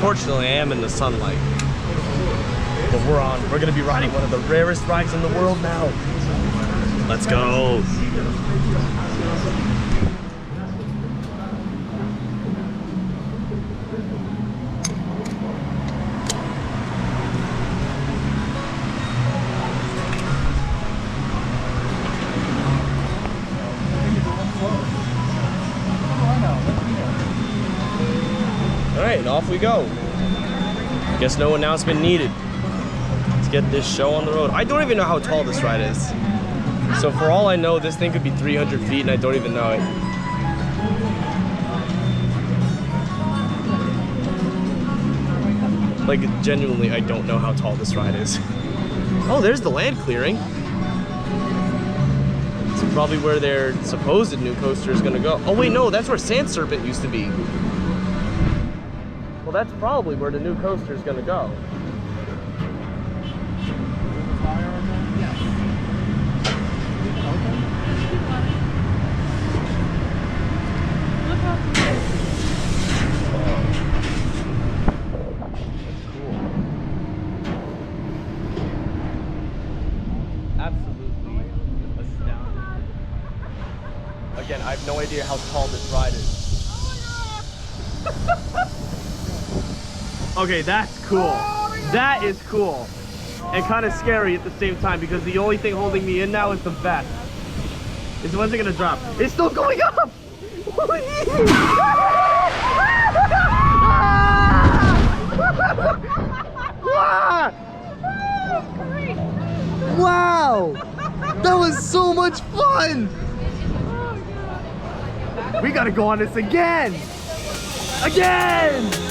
Unfortunately, I am in the sunlight. But we're gonna be riding one of the rarest rides in the world now. Let's go. All right, and off we go. Guess no announcement needed. Let's get this show on the road. I don't even know how tall this ride is. So for all I know, this thing could be 300 feet and I don't even know it. Like, genuinely, I don't know how tall this ride is. Oh, there's the land clearing. It's probably where their supposed new coaster is gonna go. Oh wait, no, that's where Sand Serpent used to be. Well, that's probably where the new coaster is gonna go. Absolutely astounding. Again, I have no idea how tall this ride is. Okay, that's cool. That is cool. And kind of scary at the same time because the only thing holding me in now is the vest. When's it gonna drop? It's still going up! Wow! That was so much fun! We gotta go on this again! Again!